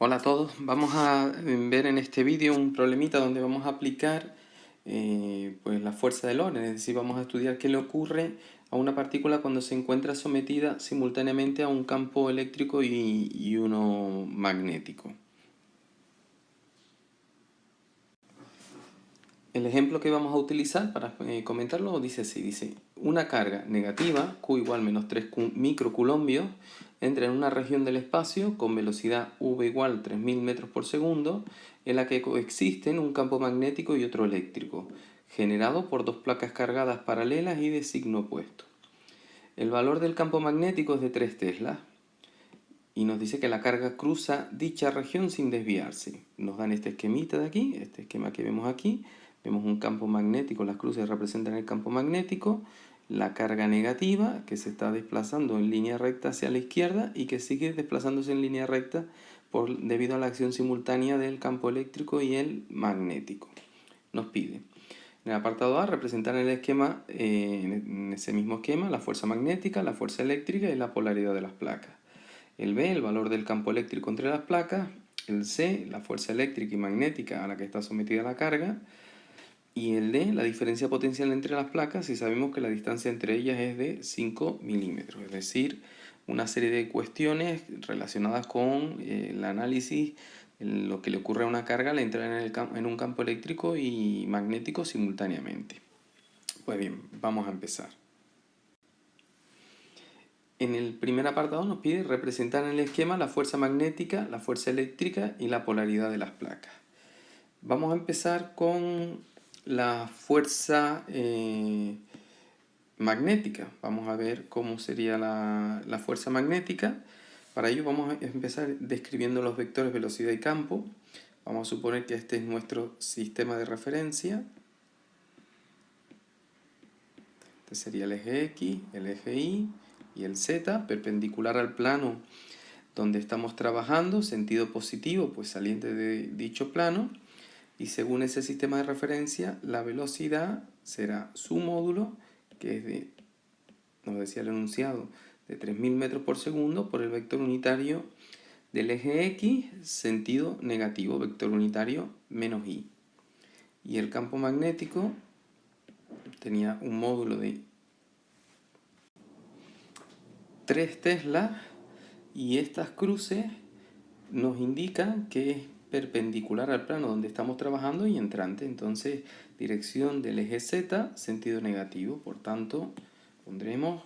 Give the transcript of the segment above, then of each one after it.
Hola a todos, vamos a ver en este vídeo un problemita donde vamos a aplicar pues la fuerza de Lorentz, es decir, vamos a estudiar qué le ocurre a una partícula cuando se encuentra sometida simultáneamente a un campo eléctrico y uno magnético. El ejemplo que vamos a utilizar para comentarlo dice así, dice una carga negativa, Q igual menos 3 microcoulombios, entra en una región del espacio con velocidad v igual 3000 metros por segundo, en la que coexisten un campo magnético y otro eléctrico, generado por dos placas cargadas paralelas y de signo opuesto. El valor del campo magnético es de 3 teslas y nos dice que la carga cruza dicha región sin desviarse. Nos dan este esquemita de aquí, este esquema que vemos aquí. Vemos un campo magnético, las cruces representan el campo magnético, la carga negativa que se está desplazando en línea recta hacia la izquierda y que sigue desplazándose en línea recta debido a la acción simultánea del campo eléctrico y el magnético. Nos pide, en el apartado A, representar en el esquema, en ese mismo esquema, la fuerza magnética, la fuerza eléctrica y la polaridad de las placas. El B, el valor del campo eléctrico entre las placas. El C, la fuerza eléctrica y magnética a la que está sometida la carga. Y el D, la diferencia potencial entre las placas, y sabemos que la distancia entre ellas es de 5 milímetros. Es decir, una serie de cuestiones relacionadas con el análisis, lo que le ocurre a una carga al entrar en un campo eléctrico y magnético simultáneamente. Pues bien, vamos a empezar. En el primer apartado nos pide representar en el esquema la fuerza magnética, la fuerza eléctrica y la polaridad de las placas. Vamos a empezar con la fuerza magnética. Vamos a ver cómo sería la fuerza magnética. Para ello vamos a empezar describiendo los vectores velocidad y campo. Vamos a suponer que este es nuestro sistema de referencia. Este sería el eje X, el eje Y y el Z, perpendicular al plano donde estamos trabajando, sentido positivo, pues saliente de dicho plano, y según ese sistema de referencia, la velocidad será su módulo, que es de, nos decía el enunciado, de 3000 metros por segundo por el vector unitario del eje X, sentido negativo, vector unitario menos Y. Y el campo magnético tenía un módulo de 3 teslas, y estas cruces nos indican que es perpendicular al plano donde estamos trabajando y entrante. Entonces, dirección del eje Z, sentido negativo. Por tanto, pondremos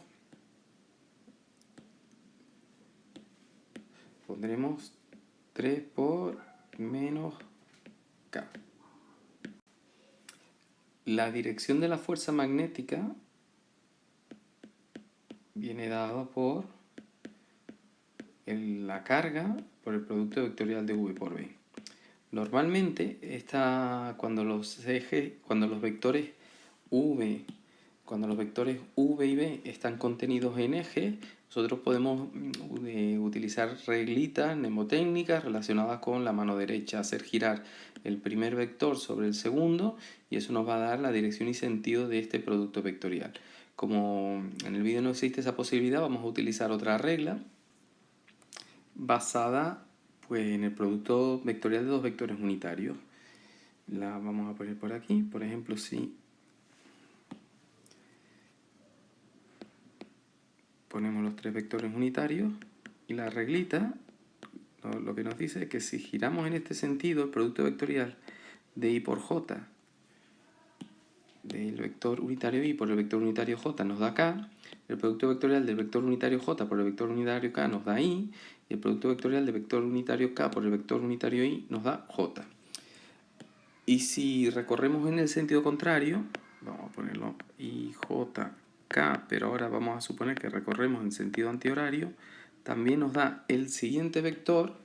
3 por menos K. La dirección de la fuerza magnética viene dada por la carga por el producto vectorial de V por B. Normalmente, cuando los vectores V y B están contenidos en ejes, nosotros podemos utilizar reglitas mnemotécnicas relacionadas con la mano derecha, hacer girar el primer vector sobre el segundo, y eso nos va a dar la dirección y sentido de este producto vectorial. Como en el vídeo no existe esa posibilidad, vamos a utilizar otra regla basada pues, en el producto vectorial de dos vectores unitarios. La vamos a poner por aquí. Por ejemplo, si ponemos los tres vectores unitarios y la reglita, lo que nos dice es que si giramos en este sentido el producto vectorial de I por J del vector unitario I por el vector unitario J nos da K, el producto vectorial del vector unitario J por el vector unitario K nos da I, y el producto vectorial del vector unitario K por el vector unitario I nos da J. Y si recorremos en el sentido contrario, vamos a ponerlo IJK, pero ahora vamos a suponer que recorremos en sentido antihorario, también nos da el siguiente vector,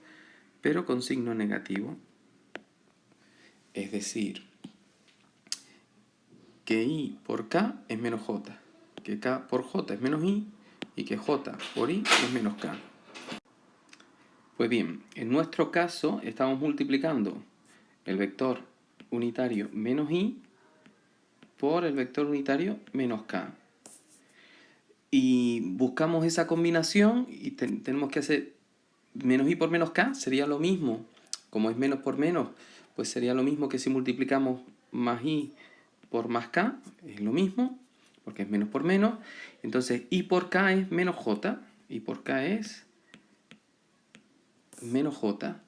pero con signo negativo. Es decir, que I por K es menos J, que K por J es menos I, y que J por I es menos K. Pues bien, en nuestro caso estamos multiplicando el vector unitario menos I por el vector unitario menos K. Y buscamos esa combinación y tenemos que hacer menos I por menos K sería lo mismo. Como es menos por menos, pues sería lo mismo que si multiplicamos más I por más K, es lo mismo, porque es menos por menos. Entonces I por K es menos J, I por K es menos J.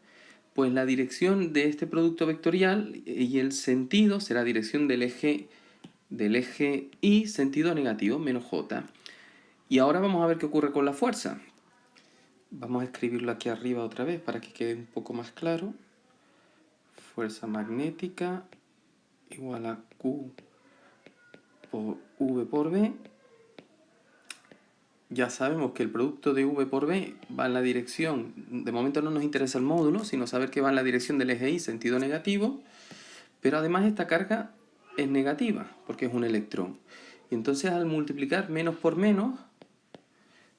Pues la dirección de este producto vectorial y el sentido será dirección del eje Y, sentido negativo, menos J. Y ahora vamos a ver qué ocurre con la fuerza. Vamos a escribirlo aquí arriba otra vez para que quede un poco más claro. Fuerza magnética igual a Q por V por B. Ya sabemos que el producto de V por B va en la dirección, de momento no nos interesa el módulo, sino saber que va en la dirección del eje Y, sentido negativo, pero además esta carga es negativa, porque es un electrón. Y entonces al multiplicar menos por menos,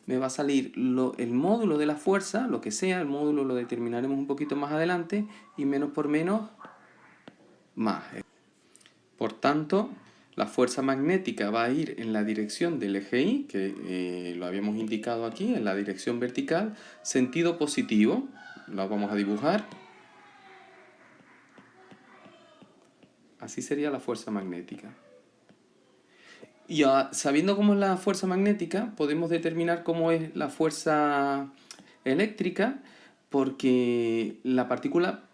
me va a salir el módulo de la fuerza, lo que sea, el módulo lo determinaremos un poquito más adelante, y menos por menos, más. Por tanto, la fuerza magnética va a ir en la dirección del eje Y, que lo habíamos indicado aquí, en la dirección vertical, sentido positivo. Lo vamos a dibujar. Así sería la fuerza magnética. Y sabiendo cómo es la fuerza magnética, podemos determinar cómo es la fuerza eléctrica, porque la partícula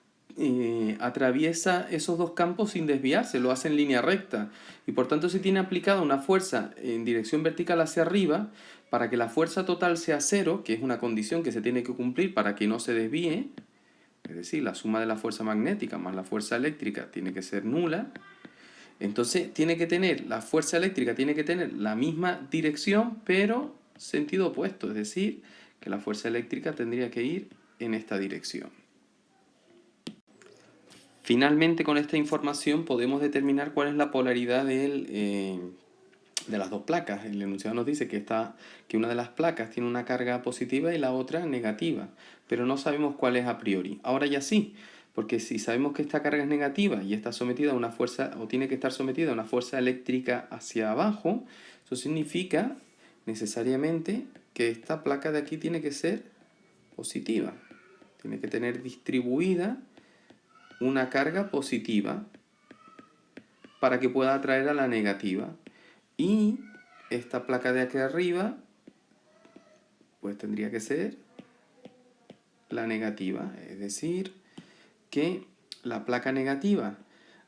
atraviesa esos dos campos sin desviarse, lo hace en línea recta. Y por tanto, si tiene aplicada una fuerza en dirección vertical hacia arriba, para que la fuerza total sea cero, que es una condición que se tiene que cumplir para que no se desvíe, es decir, la suma de la fuerza magnética más la fuerza eléctrica tiene que ser nula. Entonces la fuerza eléctrica tiene que tener la misma dirección, pero sentido opuesto, es decir, que la fuerza eléctrica tendría que ir en esta dirección. Finalmente, con esta información podemos determinar cuál es la polaridad de las dos placas. El enunciado nos dice que una de las placas tiene una carga positiva y la otra negativa, pero no sabemos cuál es a priori. Ahora ya sí. Porque si sabemos que esta carga es negativa y está sometida a una fuerza, o tiene que estar sometida a una fuerza eléctrica hacia abajo, eso significa necesariamente que esta placa de aquí tiene que ser positiva. Tiene que tener distribuida una carga positiva para que pueda atraer a la negativa. Y esta placa de aquí arriba, pues tendría que ser la negativa, es decir, que la placa negativa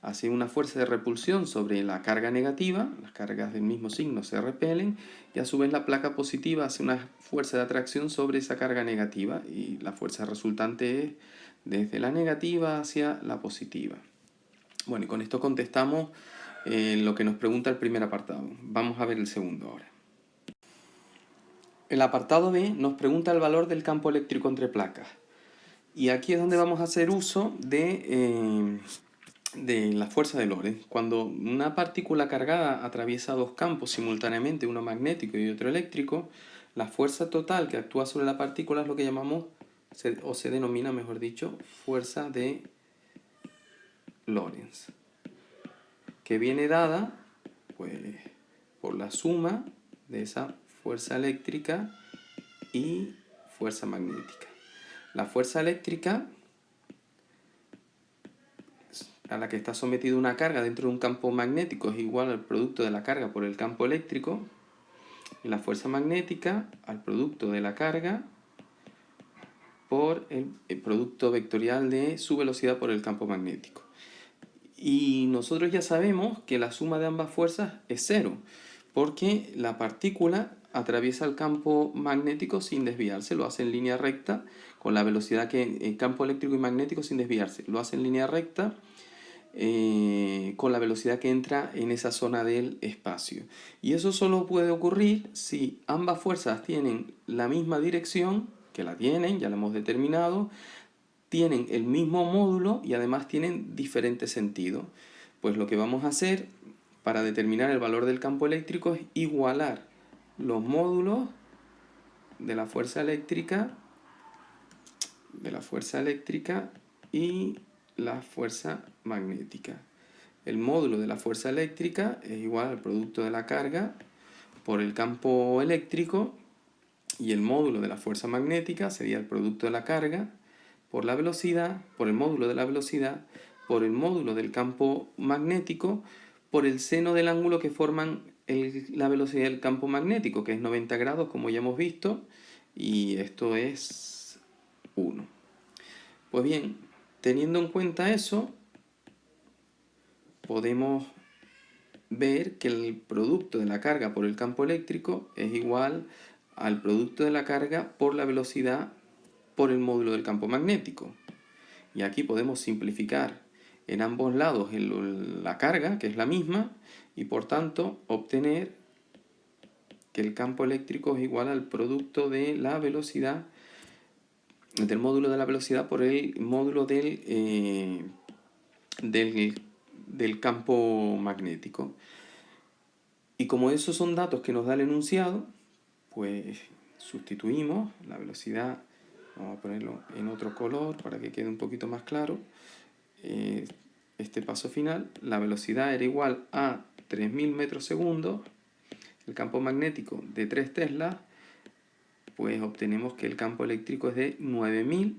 hace una fuerza de repulsión sobre la carga negativa, las cargas del mismo signo se repelen, y a su vez la placa positiva hace una fuerza de atracción sobre esa carga negativa, y la fuerza resultante es desde la negativa hacia la positiva. Bueno, y con esto contestamos lo que nos pregunta el primer apartado. Vamos a ver el segundo ahora. El apartado B nos pregunta el valor del campo eléctrico entre placas. Y aquí es donde vamos a hacer uso de la fuerza de Lorentz. Cuando una partícula cargada atraviesa dos campos simultáneamente, uno magnético y otro eléctrico, la fuerza total que actúa sobre la partícula es lo que llamamos, o se denomina, mejor dicho, fuerza de Lorentz, que viene dada pues, por la suma de esa fuerza eléctrica y fuerza magnética. La fuerza eléctrica, a la que está sometida una carga dentro de un campo magnético, es igual al producto de la carga por el campo eléctrico, y la fuerza magnética al producto de la carga por el producto vectorial de su velocidad por el campo magnético. Y nosotros ya sabemos que la suma de ambas fuerzas es cero, porque la partícula atraviesa el campo magnético sin desviarse, lo hace en línea recta, con la velocidad que el campo eléctrico y magnético sin desviarse, lo hace en línea recta con la velocidad que entra en esa zona del espacio. Y eso solo puede ocurrir si ambas fuerzas tienen la misma dirección, que la tienen, ya la hemos determinado, tienen el mismo módulo y además tienen diferente sentido. Pues lo que vamos a hacer para determinar el valor del campo eléctrico es igualar los módulos de la fuerza eléctrica y la fuerza magnética. El módulo de la fuerza eléctrica es igual al producto de la carga por el campo eléctrico, Y el módulo de la fuerza magnética sería el producto de la carga por la velocidad, por el módulo de la velocidad, por el módulo del campo magnético, por el seno del ángulo que forman la velocidad del campo magnético, que es 90 grados, como ya hemos visto, y esto es 1. Pues bien, teniendo en cuenta eso, podemos ver que el producto de la carga por el campo eléctrico es igual al producto de la carga por la velocidad por el módulo del campo magnético. Y aquí podemos simplificar en ambos lados la carga, que es la misma, y por tanto obtener que el campo eléctrico es igual al producto de la velocidad, del módulo de la velocidad por el módulo del campo magnético. Y como esos son datos que nos da el enunciado, pues sustituimos la velocidad, vamos a ponerlo en otro color para que quede un poquito más claro. Este paso final, la velocidad era igual a 3000 metros segundo, el campo magnético de 3 teslas, pues obtenemos que el campo eléctrico es de 9000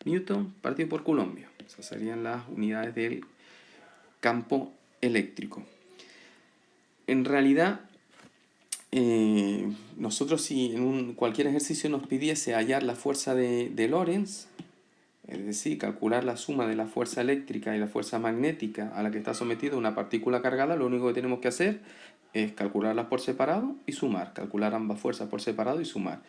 newton partido por coulombio. Esas serían las unidades del campo eléctrico. En realidad, nosotros si en cualquier ejercicio nos pidiese hallar la fuerza de Lorentz, es decir, calcular la suma de la fuerza eléctrica y la fuerza magnética a la que está sometida una partícula cargada, lo único que tenemos que hacer es calcularlas por separado y sumar, calcular ambas fuerzas por separado y sumar.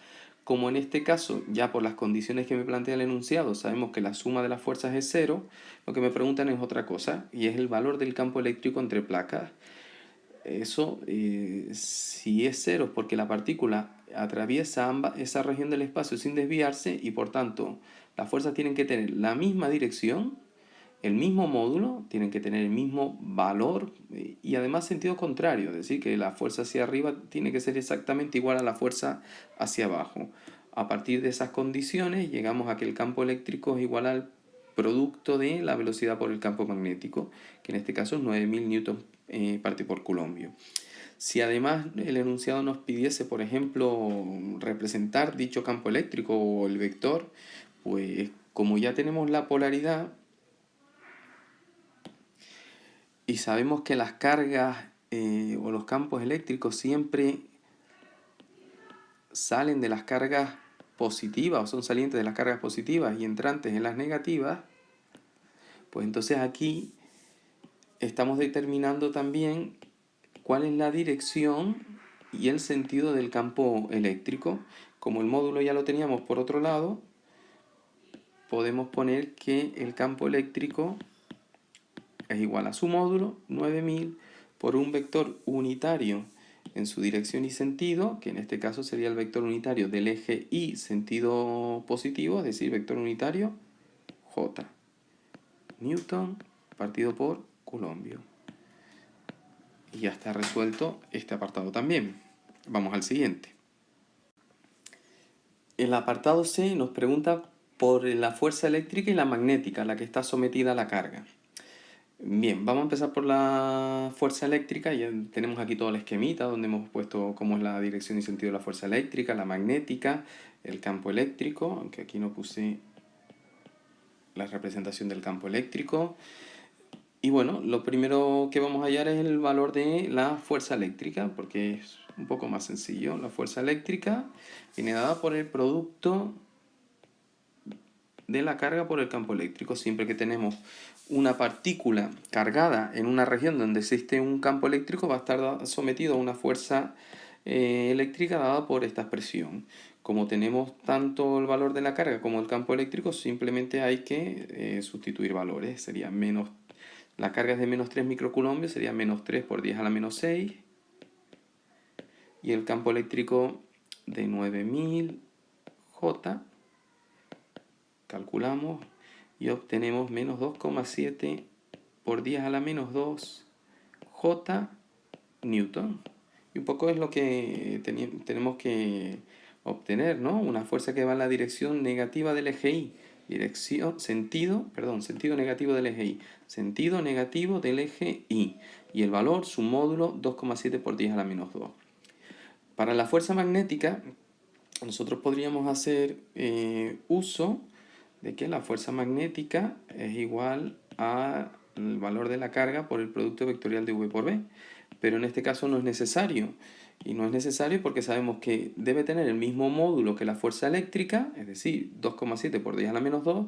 Como en este caso, ya por las condiciones que me plantea el enunciado, sabemos que la suma de las fuerzas es 0, lo que me preguntan es otra cosa, y es el valor del campo eléctrico entre placas. Eso, si es 0 es porque la partícula atraviesa esa región del espacio sin desviarse y por tanto las fuerzas tienen que tener la misma dirección, el mismo módulo, tienen que tener el mismo valor y además sentido contrario, es decir, que la fuerza hacia arriba tiene que ser exactamente igual a la fuerza hacia abajo. A partir de esas condiciones llegamos a que el campo eléctrico es igual al producto de la velocidad por el campo magnético, que en este caso es 9000 newton partido por coulombio. Si además el enunciado nos pidiese, por ejemplo, representar dicho campo eléctrico o el vector, pues como ya tenemos la polaridad y sabemos que las cargas o los campos eléctricos siempre salen de las cargas positivas o son salientes de las cargas positivas y entrantes en las negativas, pues entonces aquí estamos determinando también cuál es la dirección y el sentido del campo eléctrico. Como el módulo ya lo teníamos por otro lado, podemos poner que el campo eléctrico es igual a su módulo, 9000, por un vector unitario en su dirección y sentido, que en este caso sería el vector unitario del eje Y sentido positivo, es decir, vector unitario J. Newton partido por coulombio. Y ya está resuelto este apartado también. Vamos al siguiente. El apartado C nos pregunta por la fuerza eléctrica y la magnética a la que está sometida la carga. Bien, vamos a empezar por la fuerza eléctrica. Ya tenemos aquí todo el esquemita donde hemos puesto cómo es la dirección y sentido de la fuerza eléctrica, la magnética, el campo eléctrico, aunque aquí no puse la representación del campo eléctrico. Y bueno, lo primero que vamos a hallar es el valor de la fuerza eléctrica, porque es un poco más sencillo. La fuerza eléctrica viene dada por el producto de la carga por el campo eléctrico. Siempre que tenemos una partícula cargada en una región donde existe un campo eléctrico, va a estar sometido a una fuerza eléctrica dada por esta expresión. Como tenemos tanto el valor de la carga como el campo eléctrico, simplemente hay que sustituir valores. Sería menos, la carga es de menos 3 microcoulombios, sería menos 3 por 10 a la menos 6. Y el campo eléctrico de 9000 J, calculamos y obtenemos menos 2,7 por 10 a la menos 2 J Newton. Y un poco es lo que tenemos que obtener, ¿no? Una fuerza que va en la dirección negativa del eje Y. Sentido negativo del eje Y. Sentido negativo del eje Y. Y el valor, su módulo, 2,7 por 10 a la menos 2. Para la fuerza magnética, nosotros podríamos hacer uso de que la fuerza magnética es igual al valor de la carga por el producto vectorial de V por B. Pero en este caso no es necesario. Y no es necesario porque sabemos que debe tener el mismo módulo que la fuerza eléctrica, es decir, 2,7 por 10 a la menos 2,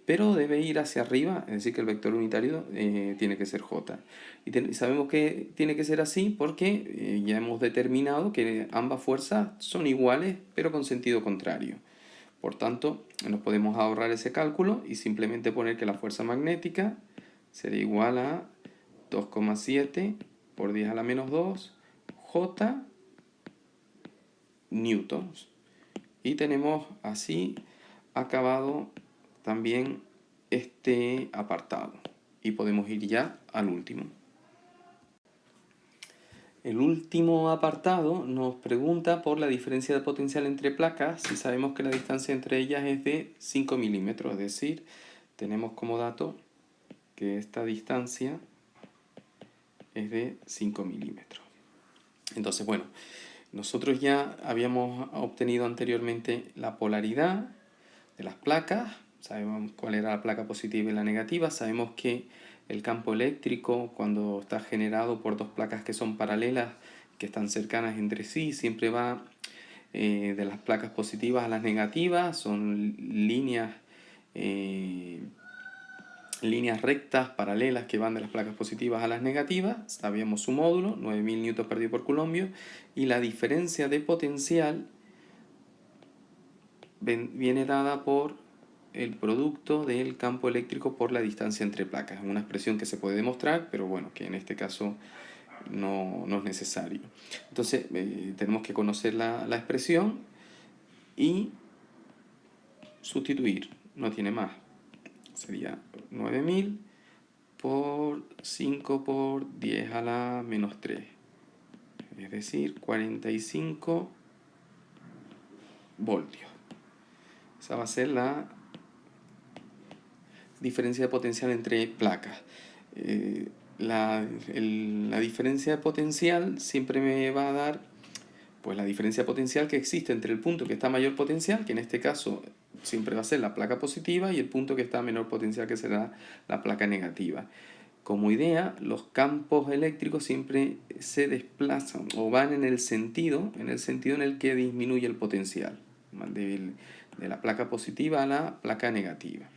pero debe ir hacia arriba, es decir, que el vector unitario tiene que ser J. Y sabemos que tiene que ser así porque ya hemos determinado que ambas fuerzas son iguales, pero con sentido contrario. Por tanto, nos podemos ahorrar ese cálculo y simplemente poner que la fuerza magnética sería igual a 2,7 por 10 a la menos 2 J newtons. Y tenemos así acabado también este apartado. Y podemos ir ya al último. El último apartado nos pregunta por la diferencia de potencial entre placas si sabemos que la distancia entre ellas es de 5 milímetros. Es decir, tenemos como dato que esta distancia es de 5 milímetros. Entonces, bueno, nosotros ya habíamos obtenido anteriormente la polaridad de las placas, sabemos cuál era la placa positiva y la negativa, sabemos que el campo eléctrico, cuando está generado por dos placas que son paralelas, que están cercanas entre sí, siempre va de las placas positivas a las negativas, son líneas rectas, paralelas, que van de las placas positivas a las negativas. Sabíamos su módulo, 9000 newtons perdido por Coulomb, y la diferencia de potencial viene dada por el producto del campo eléctrico por la distancia entre placas. Es una expresión que se puede demostrar, pero bueno, que en este caso no es necesario. Entonces tenemos que conocer la expresión y sustituir, no tiene más. Sería 9000 por 5 por 10 a la menos 3, es decir, 45 voltios. Esa va a ser la diferencia de potencial entre placas. La diferencia de potencial siempre me va a dar pues la diferencia potencial que existe entre el punto que está a mayor potencial, que en este caso siempre va a ser la placa positiva, y el punto que está a menor potencial, que será la placa negativa. Como idea, los campos eléctricos siempre se desplazan o van en el sentido en el que disminuye el potencial, de la placa positiva a la placa negativa.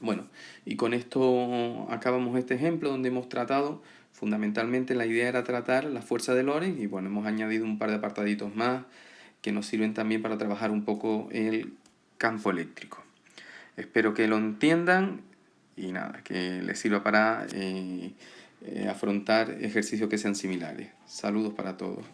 Bueno, y con esto acabamos este ejemplo donde hemos tratado, fundamentalmente la idea era tratar la fuerza de Lorentz, y bueno, hemos añadido un par de apartaditos más que nos sirven también para trabajar un poco el campo eléctrico. Espero que lo entiendan y nada, que les sirva para afrontar ejercicios que sean similares. Saludos para todos.